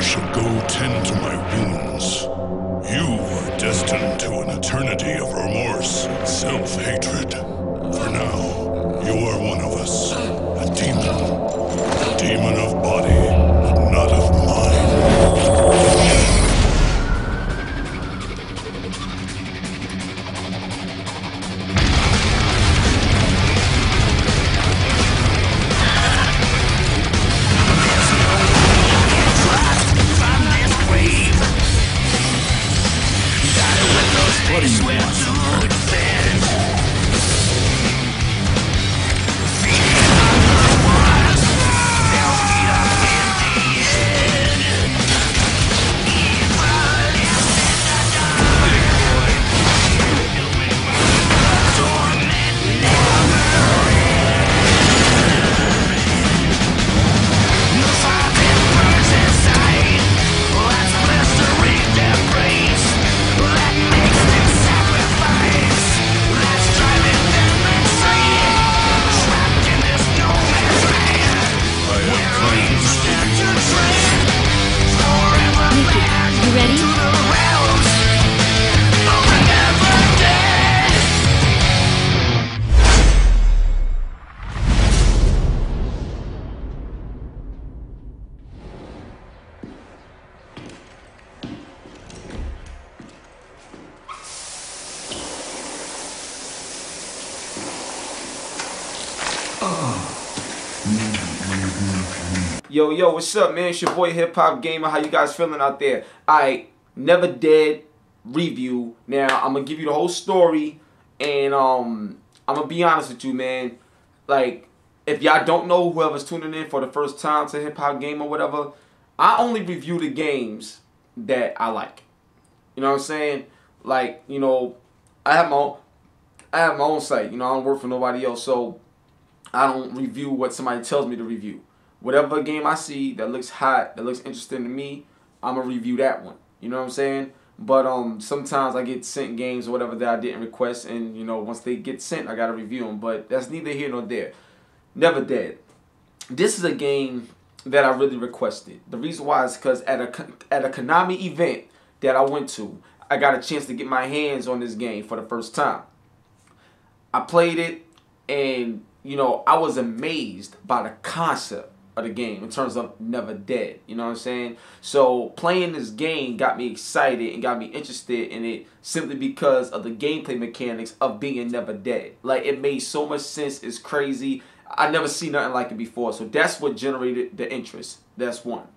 shall go tend to my wounds. You are destined to an eternity of remorse and self-hatred. For now, you are one of us, a demon. A demon of body, but not of mind. Yo, what's up, man? It's your boy HipHopGamer. How you guys feeling out there? Alright, Neverdead review. Now, I'm gonna give you the whole story, and I'm gonna be honest with you, man. Like, if y'all don't know, whoever's tuning in for the first time to HipHopGamer or whatever, I only review the games that I like. You know what I'm saying? Like, you know, I have my own site. You know, I don't work for nobody else, so I don't review what somebody tells me to review. Whatever game I see that looks hot, that looks interesting to me, I'm going to review that one. You know what I'm saying? But sometimes I get sent games or whatever that I didn't request, and, you know, once they get sent, I got to review them. But that's neither here nor there. Neverdead. This is a game that I really requested. The reason why is because at a Konami event that I went to, I got a chance to get my hands on this game for the first time. I played it, and, you know, I was amazed by the concept of the game in terms of Neverdead. You know what I'm saying? So playing this game got me excited and got me interested in it simply because of the gameplay mechanics of being Neverdead. Like, it made so much sense. It's crazy. I never seen nothing like it before. So that's what generated the interest. That's one.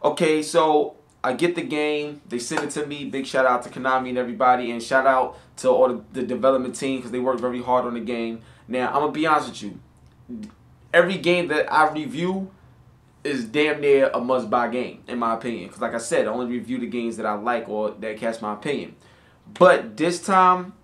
Okay, so I get the game. They send it to me. Big shout out to Konami and everybody, and shout out to all the development team because they worked very hard on the game. Now, I'm going to be honest with you. Every game that I review is damn near a must-buy game, in my opinion. Because like I said, I only review the games that I like or that catch my opinion. But this time,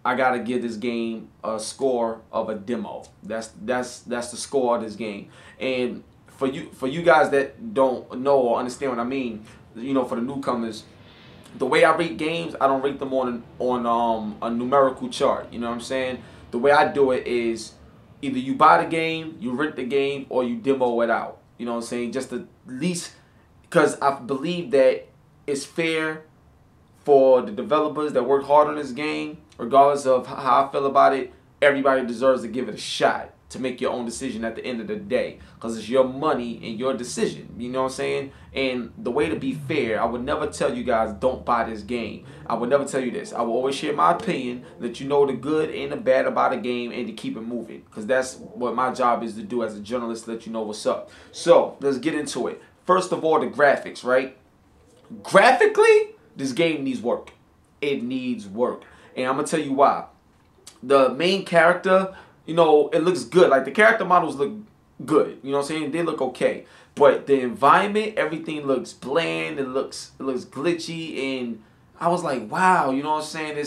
I got to give this game a score of a demo. That's the score of this game. And for you guys that don't know or understand what I mean, you know, for the newcomers, the way I rate games, I don't rate them on a numerical chart. You know what I'm saying? The way I do it is either you buy the game, you rent the game, or you demo it out. You know what I'm saying? Just at least, because I believe that it's fair for the developers that work hard on this game, regardless of how I feel about it. Everybody deserves to give it a shot to make your own decision at the end of the day, because it's your money and your decision. You know what I'm saying? And the way to be fair, I would never tell you guys don't buy this game. I would never tell you this. I will always share my opinion, let you know the good and the bad about a game, and to keep it moving, because that's what my job is to do as a journalist, let you know what's up. So let's get into it. First of all, the graphics, right? Graphically, this game needs work. It needs work, and I'm gonna tell you why. The main character, you know, it looks good. Like, the character models look good. You know what I'm saying? They look okay. But the environment, everything looks bland. It looks glitchy. And I was like, wow, you know what I'm saying?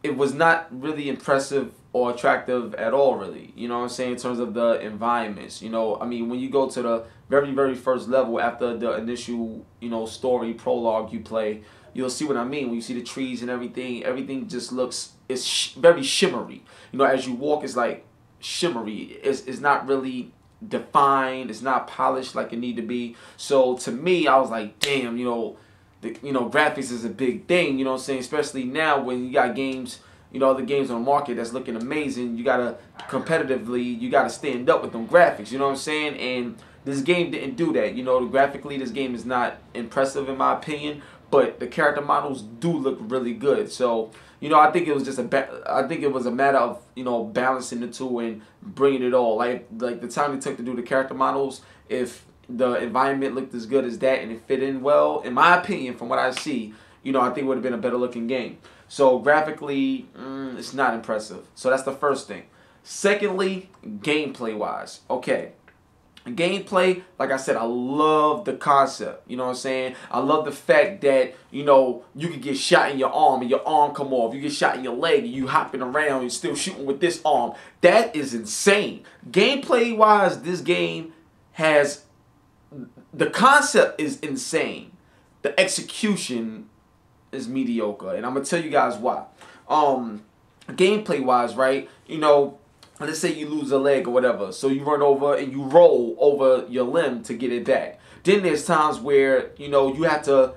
It was not really impressive or attractive at all, really. You know what I'm saying? In terms of the environments. You know, I mean, when you go to the very, very first level after the initial, you know, story prologue you play, you'll see what I mean. When you see the trees and everything just looks, it's very shimmery. You know, as you walk, it's like shimmery. It's not really defined. It's not polished like it need to be. So to me, I was like, damn, graphics is a big thing. You know what I'm saying? Especially now when you got games, other games on the market that's looking amazing. You gotta competitively, you gotta stand up with them graphics. You know what I'm saying? And this game didn't do that. Graphically, this game is not impressive in my opinion, but the character models do look really good. So, I think it was just I think it was a matter of balancing the two and bringing it all. Like the time it took to do the character models, if the environment looked as good as that and it fit in well, in my opinion, from what I see, I think it would have been a better looking game. So graphically, it's not impressive. So that's the first thing. Secondly, gameplay wise, okay. Gameplay, like I said, I love the concept. You know what I'm saying? I love the fact that, you could get shot in your arm and your arm come off. You get shot in your leg and you hopping around and still shooting with this arm. That is insane. Gameplay-wise, this game has... The concept is insane. The execution is mediocre. And I'm going to tell you guys why. Gameplay-wise, right? Let's say you lose a leg or whatever, so you run over and you roll over your limb to get it back. Then there's times where, you have to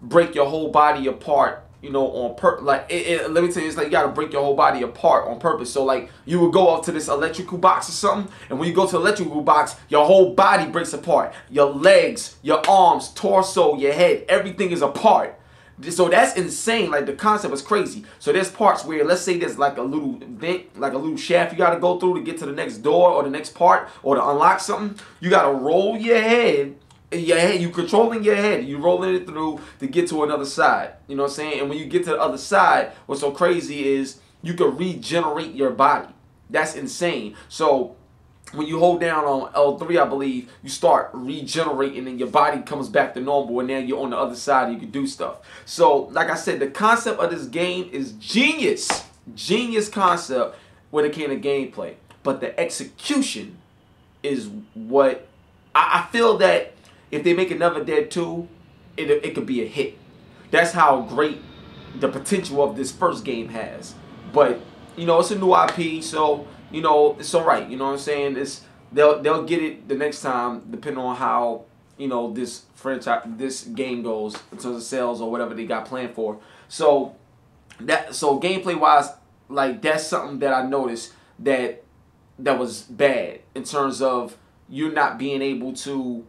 break your whole body apart, on purpose. Like, let me tell you, it's like you got to break your whole body apart on purpose. So, like, you would go up to this electrical box or something, and when you go to the electrical box, your whole body breaks apart. Your legs, your arms, torso, your head, everything is apart. So that's insane. Like, the concept is crazy. So there's parts where, let's say there's like a little vent, like a little shaft you got to go through to get to the next door or the next part or to unlock something. You got to roll your head. You controlling your head. You rolling it through to get to another side. You know what I'm saying? And when you get to the other side, what's so crazy is you can regenerate your body. That's insane. So when you hold down on L3, I believe, you start regenerating and your body comes back to normal, and then you're on the other side and you can do stuff. So, like I said, the concept of this game is genius. Genius concept when it came to gameplay. But the execution is what... I feel that if they make another Dead 2, it could be a hit. That's how great the potential of this first game has. But, it's a new IP, so... it's alright. You know what I'm saying? They'll get it the next time, depending on how this franchise, this game goes in terms of sales or whatever they got planned for. So gameplay wise, like, that's something that I noticed that was bad in terms of you not being able to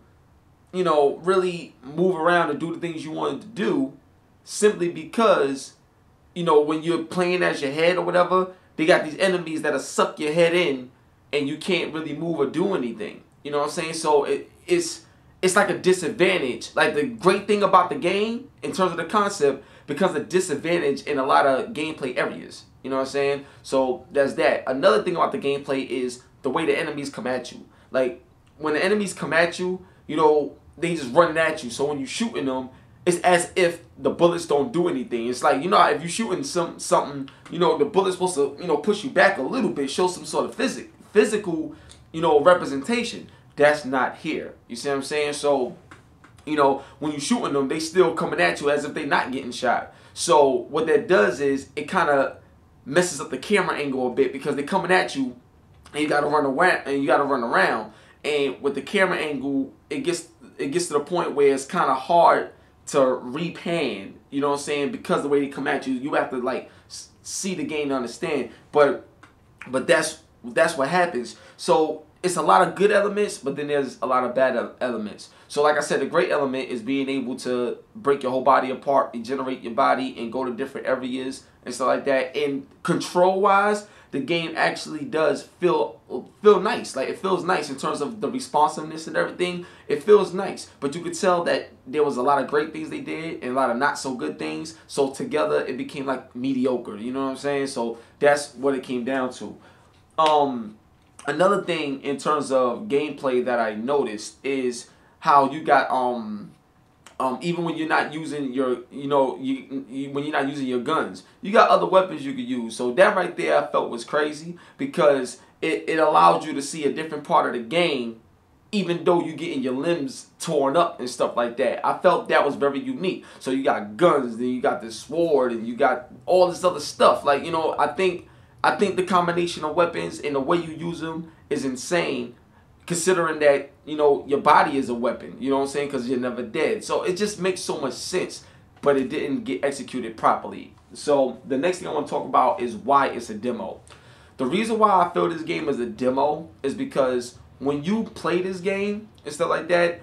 really move around and do the things you wanted to do, simply because when you're playing as your head or whatever. They got these enemies that'll suck your head in, and you can't really move or do anything. You know what I'm saying? So it's like a disadvantage. Like, the great thing about the game, in terms of the concept, becomes a disadvantage in a lot of gameplay areas. You know what I'm saying? So there's that. Another thing about the gameplay is the way the enemies come at you. Like, when the enemies come at you, they just running at you. So when you're shooting them, it's as if the bullets don't do anything. It's like, if you're shooting something, the bullet's supposed to, push you back a little bit, show some sort of physical, representation. That's not here. You see what I'm saying? So, when you're shooting them, they still coming at you as if they're not getting shot. So what that does is it kind of messes up the camera angle a bit, because they're coming at you and you got to run around. And with the camera angle, it gets to the point where it's kind of hard to repan, you know what I'm saying? Because the way they come at you, you have to like see the game to understand. But that's what happens. So it's a lot of good elements, but then there's a lot of bad elements. So like I said, the great element is being able to break your whole body apart, regenerate your body, and go to different areas and stuff like that. And control-wise, the game actually does feel nice. Like, it feels nice in terms of the responsiveness and everything. It feels nice. But you could tell that there was a lot of great things they did and a lot of not so good things. So together, it became like mediocre. You know what I'm saying? So that's what it came down to. Another thing in terms of gameplay that I noticed is how you got even when you're not using your when you're not using your guns, you got other weapons you could use. So that right there I felt was crazy, because it allowed you to see a different part of the game, even though you're getting your limbs torn up and stuff like that. I felt that was very unique. So you got guns, then you got this sword, and you got all this other stuff. Like, I think the combination of weapons and the way you use them is insane, considering that, you know, your body is a weapon, you know what I'm saying, because you're never dead. So it just makes so much sense, but it didn't get executed properly. So the next thing I want to talk about is why it's a demo. The reason why I feel this game is a demo is because when you play this game and stuff like that,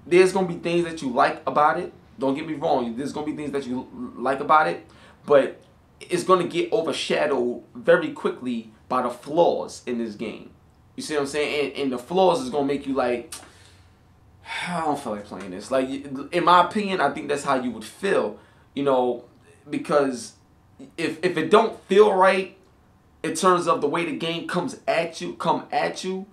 there's going to be things that you like about it. Don't get me wrong, there's going to be things that you like about it, but it's going to get overshadowed very quickly by the flaws in this game. You see what I'm saying? And the flaws is going to make you like, I don't feel like playing this. Like, in my opinion, I think that's how you would feel, you know, because if it don't feel right in terms of the way the game come at you,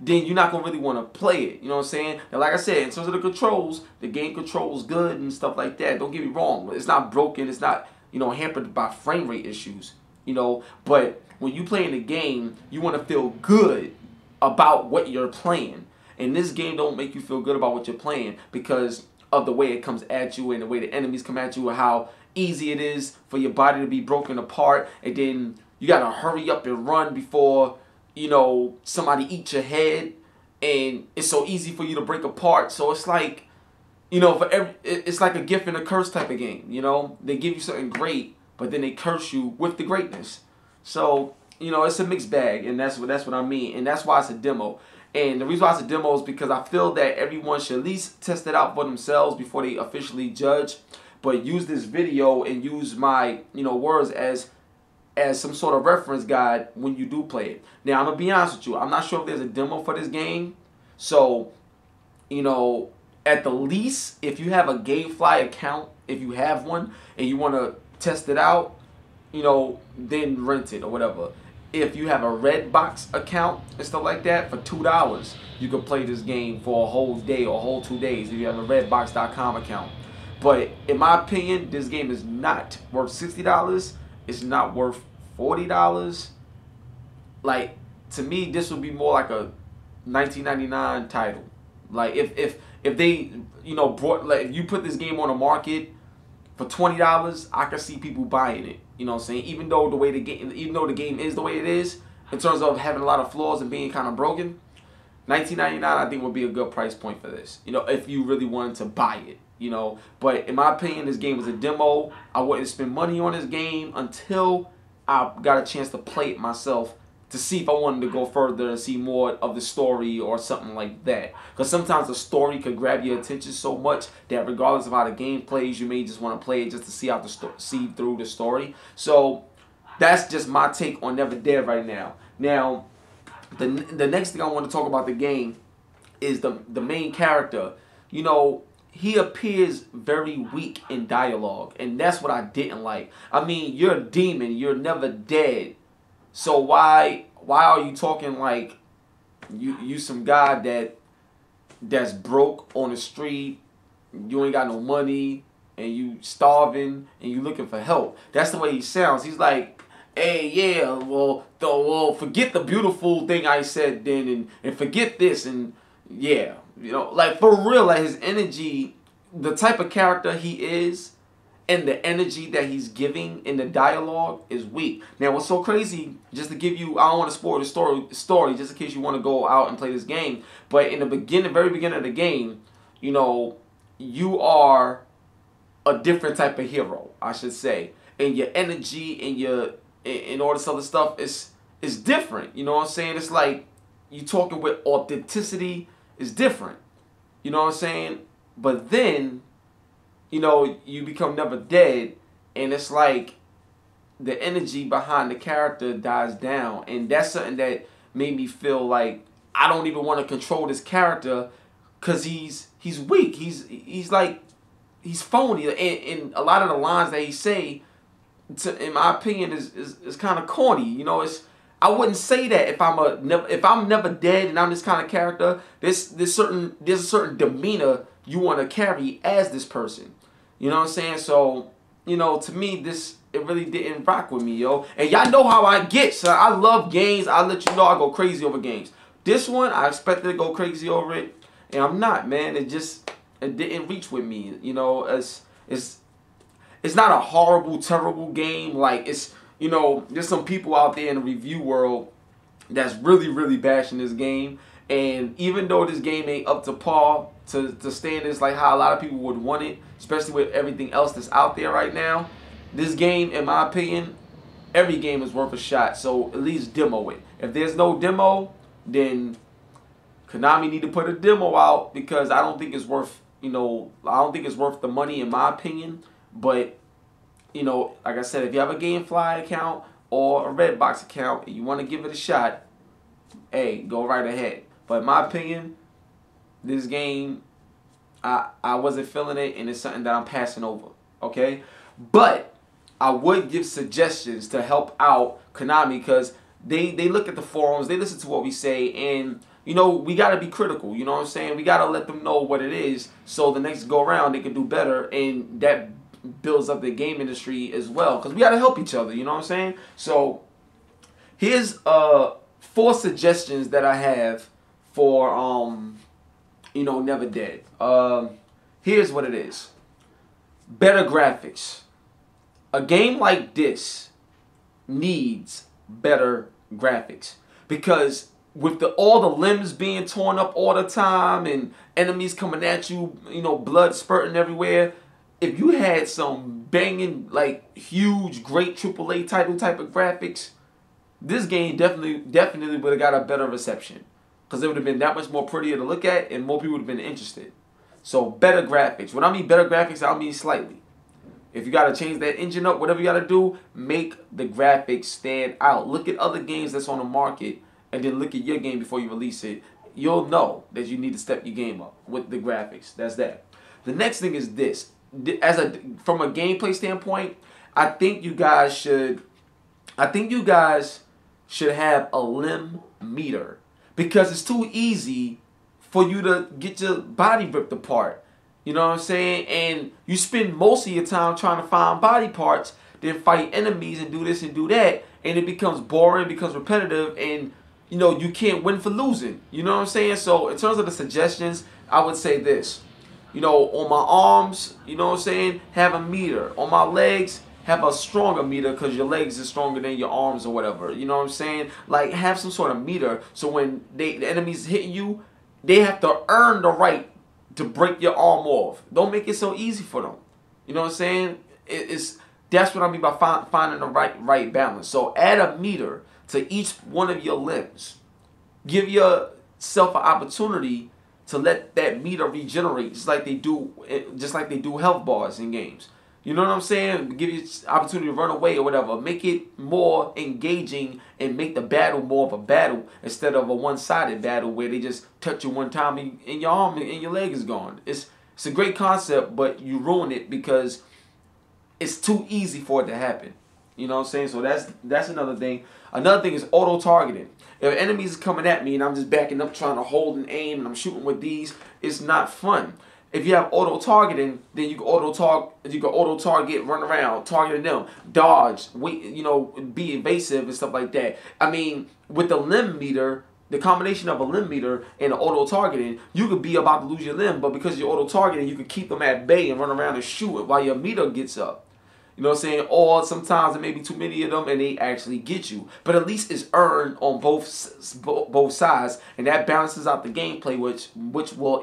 then you're not going to really want to play it. You know what I'm saying? And like I said, in terms of the controls, the game controls good and stuff like that. Don't get me wrong. It's not broken. It's not, you know, hampered by frame rate issues, you know. But when you play in the game, you want to feel good about what you're playing. And this game don't make you feel good about what you're playing because of the way it comes at you and the way the enemies come at you and how easy it is for your body to be broken apart. And then you got to hurry up and run before, you know, somebody eats your head. And it's so easy for you to break apart. So it's like, you know, it's like a gift and a curse type of game, you know. They give you something great, but then they curse you with the greatness. So, you know, it's a mixed bag, and that's what I mean. And that's why it's a demo. And the reason why it's a demo is because I feel that everyone should at least test it out for themselves before they officially judge. But use this video and use my, you know, words as some sort of reference guide when you do play it. Now, I'm going to be honest with you. I'm not sure if there's a demo for this game. So, you know, at the least, if you have a GameFly account, if you have one, and you want to test it out, you know, then rent it or whatever. If you have a Redbox account and stuff like that, for $2, you can play this game for a whole day or a whole 2 days if you have a Redbox.com account. But in my opinion, this game is not worth $60. It's not worth $40. Like, to me, this would be more like a $19.99 title. Like, if they, you know, like, if you put this game on the market for $20, I can see people buying it. You know what I'm saying? Even though the game is the way it is, in terms of having a lot of flaws and being kind of broken, $19.99 I think would be a good price point for this. You know, if you really wanted to buy it. You know, but in my opinion, this game was a demo. I wouldn't spend money on this game until I got a chance to play it myself to see if I wanted to go further and see more of the story or something like that. Because sometimes the story could grab your attention so much that regardless of how the game plays, you may just want to play it just to see out see through the story. So that's just my take on Neverdead right now. Now, the next thing I want to talk about the game is the main character. You know, he appears very weak in dialogue, and that's what I didn't like. I mean, you're a demon, you're never dead. So why are you talking like you some guy that's broke on the street, you ain't got no money, and you starving, and you looking for help? That's the way he sounds. He's like, hey, yeah, well, forget the beautiful thing I said then, and forget this, and yeah. You know, like, for real, like, his energy, the type of character he is, and the energy that he's giving in the dialogue is weak. Now, what's so crazy, just to give you, I don't want to spoil the story, just in case you want to go out and play this game, but in the very beginning of the game, you know, you are a different type of hero, I should say. And your energy and all this other stuff is different. You know what I'm saying? It's like you talking with authenticity is different. You know what I'm saying? But then, you know, you become Neverdead, and it's like the energy behind the character dies down. And that's something that made me feel like I don't even want to control this character because he's weak. He's like, he's phony. And a lot of the lines that he say, in my opinion, is kind of corny. You know, I wouldn't say that if I'm never dead and I'm this kind of character. There's a certain demeanor you want to carry as this person. You know what I'm saying? So, you know, to me, it really didn't rock with me, yo. And y'all know how I get, son. I love games. I let you know I go crazy over games. This one, I expected to go crazy over it, and I'm not, man. It didn't reach with me. You know, it's not a horrible, terrible game. Like, it's, you know, there's some people out there in the review world that's really, really bashing this game. And even though this game ain't up to par to standards like how a lot of people would want it, especially with everything else that's out there right now, this game, in my opinion, every game is worth a shot. So at least demo it. If there's no demo, then Konami need to put a demo out, because I don't think it's worth, I don't think it's worth the money, in my opinion. But, like I said, if you have a GameFly account or a Redbox account and you want to give it a shot, hey, go right ahead. But in my opinion, this game, I wasn't feeling it, and it's something that I'm passing over, okay? But I would give suggestions to help out Konami, because they look at the forums, they listen to what we say, and we got to be critical, you know what I'm saying? We got to let them know what it is, so the next go around they can do better, and that builds up the game industry as well, because we got to help each other, you know what I'm saying? So here's 4 suggestions that I have for Neverdead. Here's what it is. Better graphics. A game like this needs better graphics, because with all the limbs being torn up all the time and enemies coming at you, blood spurting everywhere, if you had some banging, like, huge, great AAA title type of graphics, this game definitely would have got a better reception, because it would have been that much more prettier to look at, and more people would have been interested. So better graphics. When I mean better graphics, I mean slightly. If you got to change that engine up, whatever you got to do, make the graphics stand out. Look at other games that's on the market, and then look at your game before you release it. You'll know that you need to step your game up with the graphics. That's that. The next thing is this. From a gameplay standpoint, I think you guys should have a limb meter, because it's too easy for you to get your body ripped apart. You know what I'm saying? And you spend most of your time trying to find body parts, then fight enemies and do this and do that, and it becomes boring, becomes repetitive, and you can't win for losing. You know what I'm saying? So in terms of the suggestions, I would say this. On my arms, you know what I'm saying, have a meter. On my legs, have a stronger meter, because your legs are stronger than your arms or whatever. You know what I'm saying? Like, have some sort of meter, so when the enemy's hitting you, they have to earn the right to break your arm off. Don't make it so easy for them. You know what I'm saying? That's what I mean by finding the right balance. So add a meter to each one of your limbs. Give yourself an opportunity to let that meter regenerate, just like they do health bars in games. You know what I'm saying? Give you opportunity to run away or whatever. Make it more engaging and make the battle more of a battle instead of a one-sided battle where they just touch you one time and your arm and your leg is gone. It's a great concept, but you ruin it because it's too easy for it to happen. You know what I'm saying? So that's another thing. Another thing is auto-targeting. If enemies are coming at me and I'm just backing up trying to hold and aim and I'm shooting with these, it's not fun. If you have auto-targeting, then you can auto-target, run around, targeting them, dodge, wait, be evasive and stuff like that. I mean, with the limb meter, the combination of a limb meter and auto-targeting, you could be about to lose your limb, but because you're auto-targeting, you can keep them at bay and run around and shoot it while your meter gets up. You know what I'm saying? Or sometimes there may be too many of them and they actually get you. But at least it's earned on both sides, and that balances out the gameplay, which will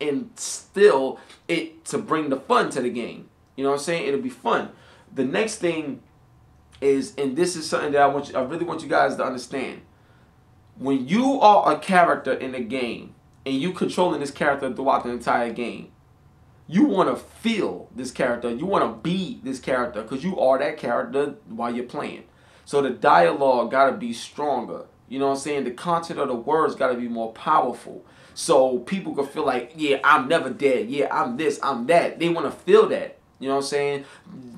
instill it to bring the fun to the game. You know what I'm saying? It'll be fun. The next thing is, and this is something that I really want you guys to understand. When you are a character in a game and you controlling this character throughout the entire game, you want to feel this character. You want to be this character because you are that character while you're playing. So the dialogue got to be stronger. You know what I'm saying? The content of the words got to be more powerful. So people can feel like, yeah, I'm never dead. Yeah, I'm this, I'm that. They want to feel that. You know what I'm saying?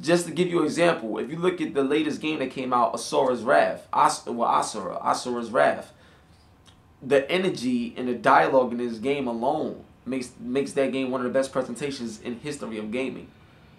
Just to give you an example, if you look at the latest game that came out, Asura's Wrath, Asura's Wrath, the energy and the dialogue in this game alone makes that game one of the best presentations in history of gaming.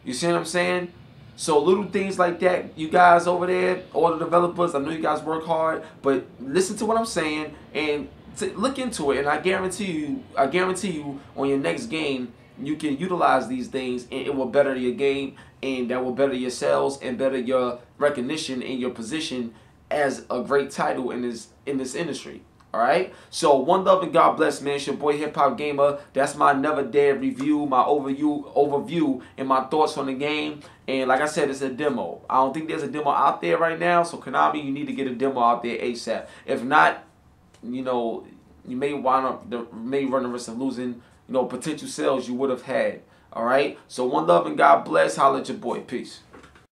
You see what I'm saying? So little things like that, you guys over there, all the developers, I know you guys work hard, but listen to what I'm saying and look into it, and I guarantee you on your next game, you can utilize these things and it will better your game, and that will better your sales and better your recognition and your position as a great title in this industry. Alright? So, one love and God bless, man. It's your boy HipHopGamer. That's my Neverdead review, my overview, and my thoughts on the game. And like I said, it's a demo. I don't think there's a demo out there right now. So, Konami, you need to get a demo out there ASAP. If not, you know, you may run the risk of losing, you know, potential sales you would have had. Alright? So, one love and God bless. Holla at your boy. Peace.